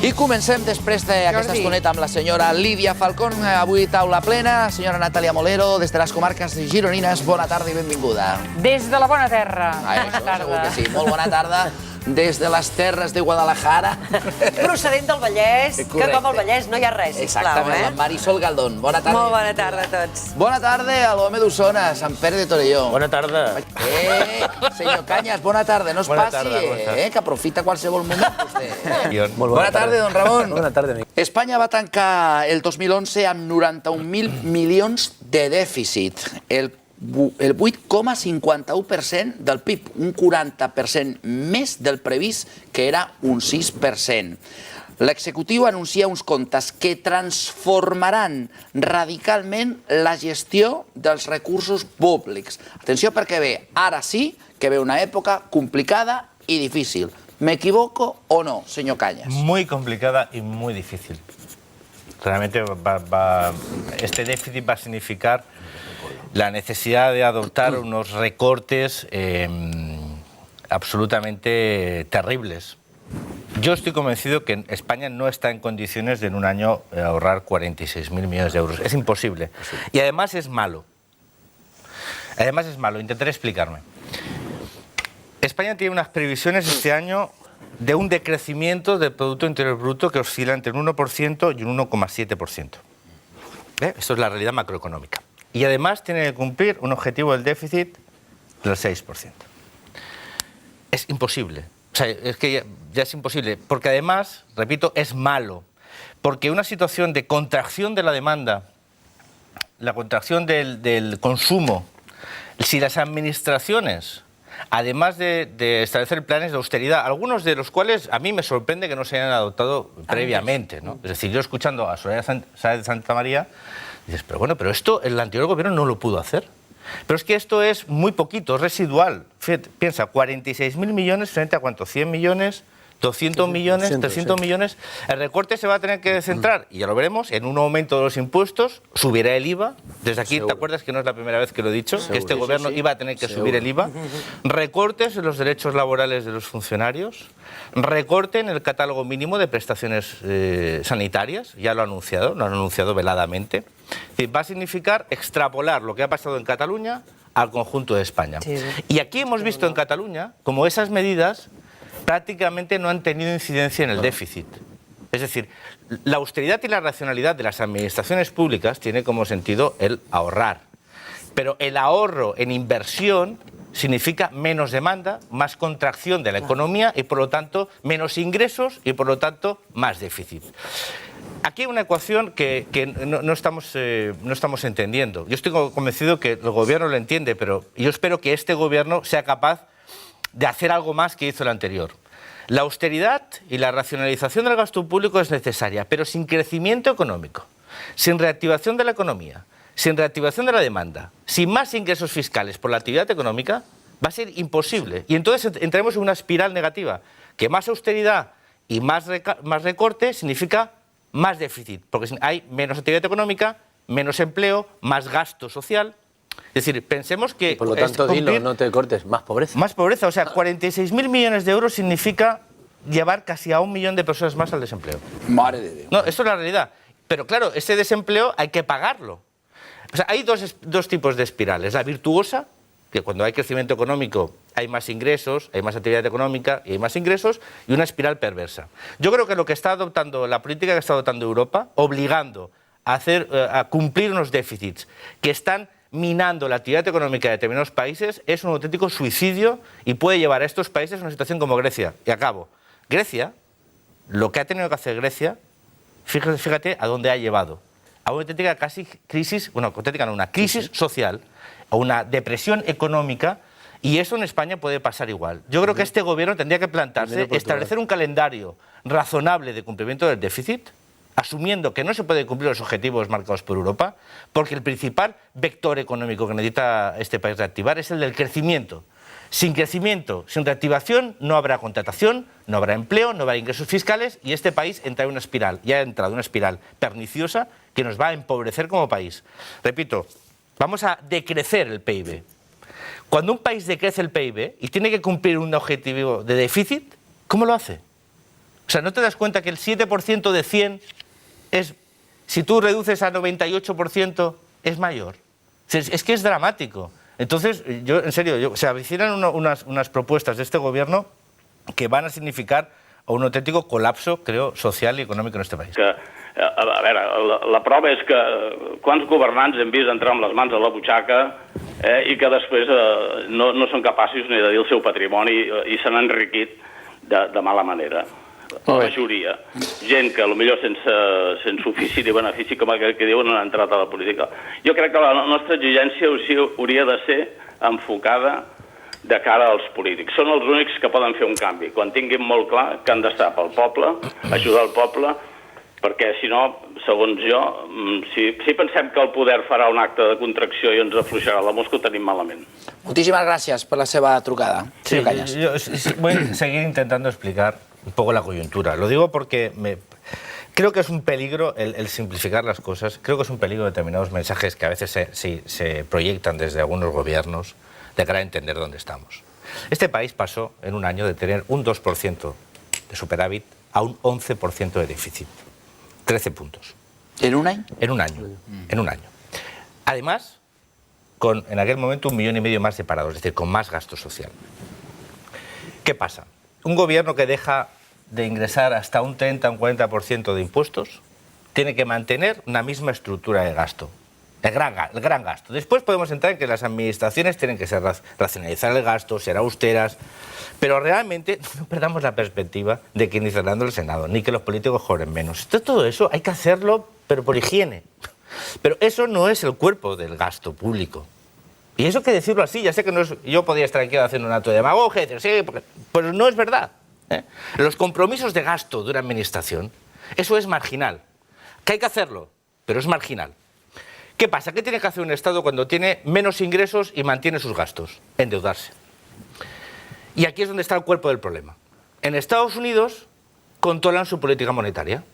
I comencem després d'aquesta estoneta amb la senyora Lídia Falcón. Avui taula plena. Senyora Natàlia Molero, des de les comarques gironines, bona tarda i benvinguda. Des de la bona terra. Això segur que sí. Molt bona tarda. Des de les terres de Guadalajara. Procedent del Vallès, que com el Vallès no hi ha res, sisplau. Exactament, la Marisol Galdón. Bona tarda. Molt bona tarda a tots. Bona tarda a l'home d'Osona, Sant Pere de Torelló. Bona tarda. Senyor Cañas, bona tarda. No es passi, que aprofita qualsevol moment vostè. Bona tarda, don Ramon. Bona tarda, amic. Espanya va tancar el 2011 amb 91.000 milions de dèficit, el 8,51% del PIB, un 40% més del previst, que era un 6%. L'executiu anuncia uns comptes que transformaran radicalment la gestió dels recursos públics. Atenció perquè ve, ara sí que ve una època complicada i difícil. ¿Me equivoco o no, señor Cañas? Muy complicada y muy difícil. Realmente este déficit va a significar la necesidad de adoptar unos recortes absolutamente terribles. Yo estoy convencido que España no está en condiciones de en un año ahorrar 46.000 millones de euros. Es imposible. Y además es malo. Intentaré explicarme. España tiene unas previsiones este año de un decrecimiento del Producto Interior Bruto que oscila entre un 1% y un 1,7%. Esto es la realidad macroeconómica. Y además tiene que cumplir un objetivo del déficit del 6%. Es imposible. O sea, es que ya es imposible. Porque además, repito, es malo. Porque una situación de contracción de la demanda, la contracción del consumo, si las administraciones, además de establecer planes de austeridad, algunos de los cuales a mí me sorprende que no se hayan adoptado previamente, ¿no? Es decir, yo escuchando a Soraya Sáez de Santa María, dices, pero bueno, pero esto el anterior gobierno no lo pudo hacer. Pero es que esto es muy poquito, es residual. Fíjate, piensa, 46.000 millones frente a ¿cuánto? 100 millones, 200 millones, 300 millones. El recorte se va a tener que centrar, y ya lo veremos, en un aumento de los impuestos, subirá el IVA. Desde aquí, ¿te acuerdas que no es la primera vez que lo he dicho? Que este gobierno iba a tener que subir el IVA. Recortes en los derechos laborales de los funcionarios. Recorte en el catálogo mínimo de prestaciones sanitarias. Ya lo han anunciado veladamente. Es decir, va a significar extrapolar lo que ha pasado en Cataluña al conjunto de España. Sí. Y aquí hemos visto en Cataluña como esas medidas prácticamente no han tenido incidencia en el déficit. Es decir, la austeridad y la racionalidad de las administraciones públicas tiene como sentido el ahorrar. Pero el ahorro en inversión significa menos demanda, más contracción de la economía y, por lo tanto, menos ingresos y, por lo tanto, más déficit. Aquí hay una ecuación que no estamos entendiendo. Yo estoy convencido que el gobierno lo entiende, pero yo espero que este gobierno sea capaz de hacer algo más que hizo el anterior. La austeridad y la racionalización del gasto público es necesaria, pero sin crecimiento económico, sin reactivación de la economía, sin reactivación de la demanda, sin más ingresos fiscales por la actividad económica, va a ser imposible. Y entonces entraremos en una espiral negativa, que más austeridad y más recorte significa más déficit, porque hay menos actividad económica, menos empleo, más gasto social. Es decir, pensemos que... Y por lo tanto, dilo, no te cortes, más pobreza. Más pobreza, o sea, 46.000 millones de euros significa llevar casi a 1 millón de personas más al desempleo. Madre de Dios. No, esto es la realidad. Pero claro, ese desempleo hay que pagarlo. O sea, hay dos tipos de espirales. La virtuosa, que cuando hay crecimiento económico hay más ingresos, hay más actividad económica y hay más ingresos, y una espiral perversa. Yo creo que lo que está adoptando, la política que está adoptando Europa, obligando a cumplir unos déficits que están minando la actividad económica de determinados países, es un auténtico suicidio y puede llevar a estos países a una situación como Grecia. Y acabo. Grecia, lo que ha tenido que hacer Grecia, fíjate a dónde ha llevado. A una auténtica crisis, bueno, auténtica no, una crisis social, a una depresión económica, y eso en España puede pasar igual. Yo creo que este gobierno tendría que plantarse, establecer un calendario razonable de cumplimiento del déficit, asumiendo que no se pueden cumplir los objetivos marcados por Europa, porque el principal vector económico que necesita este país reactivar es el del crecimiento. Sin crecimiento, sin reactivación, no habrá contratación, no habrá empleo, no habrá ingresos fiscales y este país entra en una espiral, ya ha entrado en una espiral perniciosa que nos va a empobrecer como país. Repito, vamos a decrecer el PIB. Cuando un país decrece el PIB y tiene que cumplir un objetivo de déficit, ¿cómo lo hace? O sea, ¿no te das cuenta que el 7% de 100 es, si tú reduces a 98%, es mayor? Es que es dramático. Entonces, yo, en serio, se avecinan unas propuestas de este gobierno que van a significar un autèntic colapso, creo, social i econòmic en este país. A veure, la prova és que quants governants hem vist entrar amb les mans a la butxaca i que després no són capaços ni de dir el seu patrimoni i se n'han enriquit de mala manera. La majoria. Gent que potser sense ofici ni benefici, com aquell que diuen, han entrat a la política. Jo crec que la nostra exigència hauria de ser enfocada de cara als polítics. Són els únics que poden fer un canvi. Quan tinguin molt clar que han d'estar pel poble, ajudar el poble, perquè si no, segons jo, si pensem que el poder farà un acte de contracció i ens afluixarà la mosca, ho tenim malament. Muchísimas gracias por la seva trucada. Sí, yo voy a seguir intentando explicar un poco la coyuntura. Lo digo porque creo que es un peligro el simplificar las cosas. Creo que es un peligro determinados mensajes que a veces se proyectan desde algunos gobiernos de cara a entender dónde estamos. Este país pasó en un año de tener un 2% de superávit a un 11% de déficit. 13 puntos. ¿En un año? En un año. En un año. Además, con en aquel momento 1,5 millones más de parados, es decir, con más gasto social. ¿Qué pasa? Un gobierno que deja de ingresar hasta un 30 o un 40% de impuestos tiene que mantener una misma estructura de gasto. El gran gasto. Después podemos entrar en que las administraciones tienen que racionalizar el gasto, ser austeras, pero realmente no perdamos la perspectiva de que ni cerrando el Senado, ni que los políticos cobren menos. Todo eso hay que hacerlo, pero por higiene. Pero eso no es el cuerpo del gasto público. Y eso hay que decirlo así. Ya sé que no es, yo podría estar aquí haciendo un acto de demagogia y decir, sí, pero no es verdad. Los compromisos de gasto de una administración, eso es marginal. Que hay que hacerlo, pero es marginal. ¿Qué pasa? ¿Qué tiene que hacer un Estado cuando tiene menos ingresos y mantiene sus gastos? Endeudarse. Y aquí es donde está el cuerpo del problema. En Estados Unidos controlan su política monetaria.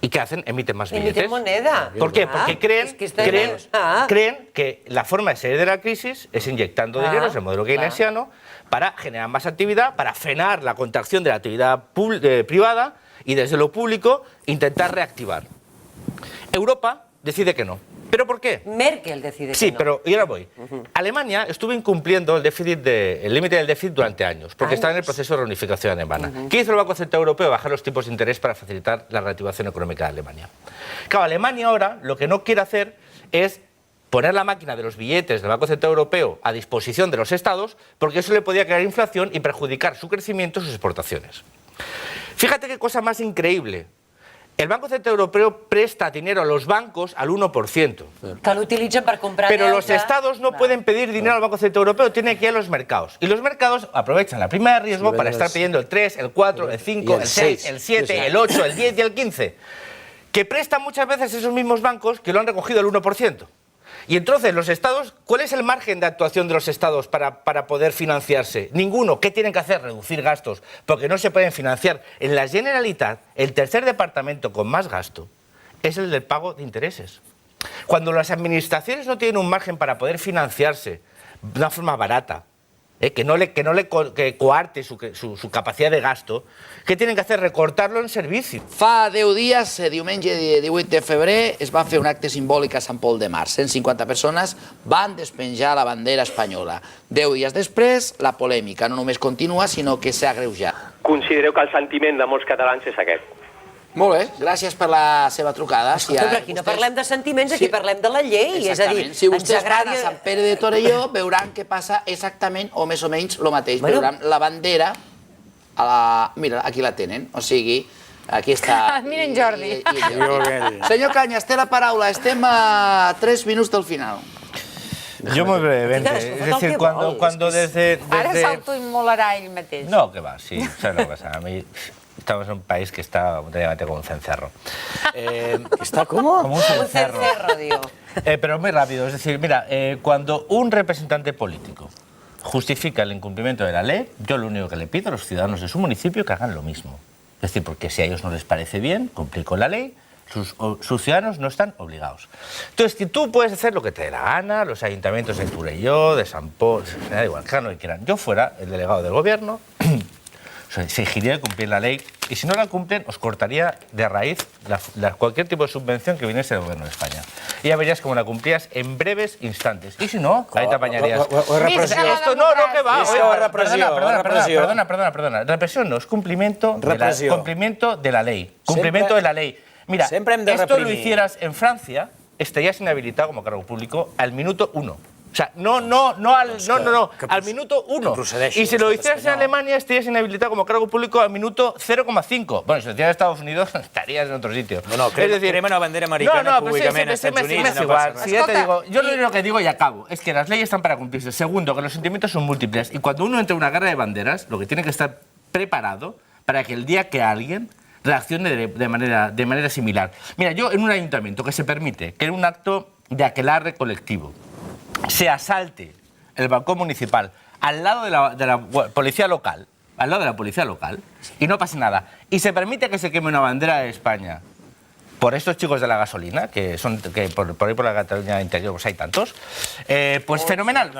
¿Y qué hacen? Emiten más billetes. Emiten moneda. ¿Por qué? Porque creen que la forma de salir de la crisis es inyectando dinero, es el modelo keynesiano, para generar más actividad, para frenar la contracción de la actividad privada y desde lo público intentar reactivar. Europa decide que no. ¿Pero por qué? Merkel decide que sí, no. pero y ahora voy. Alemania estuvo incumpliendo el límite del déficit durante años, porque estaba en el proceso de reunificación alemana. ¿Qué hizo el Banco Central Europeo? Bajar los tipos de interés para facilitar la reactivación económica de Alemania. Claro, Alemania ahora lo que no quiere hacer es poner la máquina de los billetes del Banco Central Europeo a disposición de los estados, porque eso le podía crear inflación y perjudicar su crecimiento y sus exportaciones. Fíjate qué cosa más increíble. El Banco Central Europeo presta dinero a los bancos al 1%. Que l'utilitzen per comprar Pero deute. los estados no pueden pedir dinero al Banco Central Europeo, tienen que ir a los mercados. Y los mercados aprovechan la prima de riesgo para estar pidiendo el 3, el 4, el 5, el 6, el 7, el 8, el 10 y el 15. Que prestan muchas veces esos mismos bancos que lo han recogido al 1%. Y entonces los estados, ¿cuál es el margen de actuación de los estados para poder financiarse? Ninguno. ¿Qué tienen que hacer? Reducir gastos, porque no se pueden financiar. En la Generalitat, el tercer departamento con más gasto es el del pago de intereses. Cuando las administraciones no tienen un margen para poder financiarse de una forma barata, que no le coarte su capacidad de gasto, què tienen que hacer? Recortarlo en servici. Fa 10 dies, diumenge 18 de febrer, es va fer un acte simbòlic a Sant Pol de Mar. 150 persones van despenjar la bandera espanyola. 10 dies després, la polèmica no només continua, sinó que s'ha agreujat. Considereu que el sentiment de molts catalans és aquest. Molt bé, gràcies per la seva trucada. Escolta, però aquí no parlem de sentiments, aquí parlem de la llei. És a dir, si vostès van a Sant Pere de Torelló, veuran que passa exactament, o més o menys, el mateix. Veuran la bandera, mira, aquí la tenen, o sigui, aquí està. Miren Jordi. Senyor Cañas, té la paraula, estem a 3 minuts del final. Yo muy brevemente, es decir, cuando desde... Ara s'autoimmolarà ell mateix. No, que va, sí, ¿sabes lo que pasa? A mí... Estamos en un país que está auténticamente como un cencerro. ¿Está cómo? Como un cencerro. Un cencerro, digo. Pero muy rápido, es decir, mira, cuando un representante político justifica el incumplimiento de la ley, yo lo único que le pido a los ciudadanos de su municipio que hagan lo mismo. Es decir, porque si a ellos no les parece bien cumplir con la ley, sus ciudadanos no están obligados. Entonces, que tú puedes hacer lo que te dé la gana, los ayuntamientos de Torelló, de Sant Pol, me da igual, que hagan lo que quieran. Yo fuera el delegado del gobierno, se exigiría de cumplir la ley y si no la cumplen os cortaría de raíz cualquier tipo de subvención que viniese del gobierno de España. Y ya verías cómo la cumplías en breves instantes. Y si no, ahí te apañarías. Esto no, que va. Perdona. Represión no, es cumplimiento de la ley. Cumplimiento de la ley. Mira, esto lo hicieras en Francia, estarías inhabilitado como cargo público al minuto 1. O sea, al minuto 1. Y si lo hicieras en Alemania, estarías inhabilitado como cargo público al minuto 0,5. Bueno, si lo hicieras en Estados Unidos, estarías en otro sitio. Es decir, crema una bandera americana públicamente en Estados Unidos. Es igual. Si ya te digo, yo lo único que digo y acabo es que las leyes están para cumplirse. Segundo, que los sentimientos son múltiples. Y cuando uno entra en una guerra de banderas, lo que tiene que estar preparado para que el día que alguien reaccione de manera similar. Mira, yo en un ayuntamiento que se permite que en un acto de aquelarre colectivo se asalte el balcón municipal al lado de la policía local, y no pase nada, y se permite que se queme una bandera de España por estos chicos de la gasolina, que por ahí por la Cataluña interior pues hay tantos, pues fenomenal.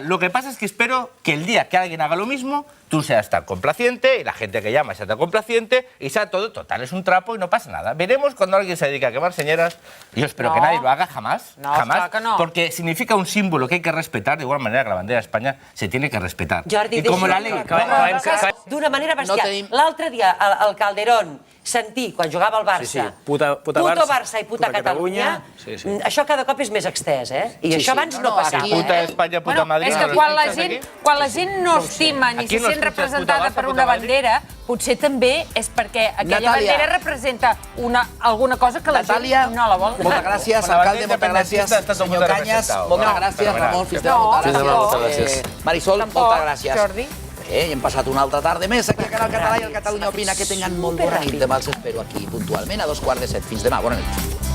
Lo que pasa es que espero que el día que alguien haga lo mismo, tú seas tan complaciente y la gente que llama sea tan complaciente y sea todo, total, es un trapo y no pasa nada. Veremos cuando alguien se dedique a quemar señoras. Yo espero que nadie lo haga jamás, porque significa un símbolo que hay que respetar, de igual manera que la bandera de España se tiene que respetar. Jordi, y como la ley... D'una manera bestial. L'altre dia, al Calderón, sentir, quan jugava al Barça, puta Barça i puta Catalunya, això cada cop és més extès, I això abans no passava. Puta Espanya, puta Madrid... És que quan la gent no estima ni se sent representada per una bandera, potser també és perquè aquella bandera representa alguna cosa que la gent no la vol. Moltes gràcies, alcalde, moltes gràcies, senyor Cañas, moltes gràcies, Ramon Fistel, moltes gràcies. Marisol, moltes gràcies. I hem passat una altra tarda més aquí al Canal Català i al Catalunya Opina. Que tengan molt bona nit. Demà els espero aquí puntualment a 6:45. Fins demà. Bona nit.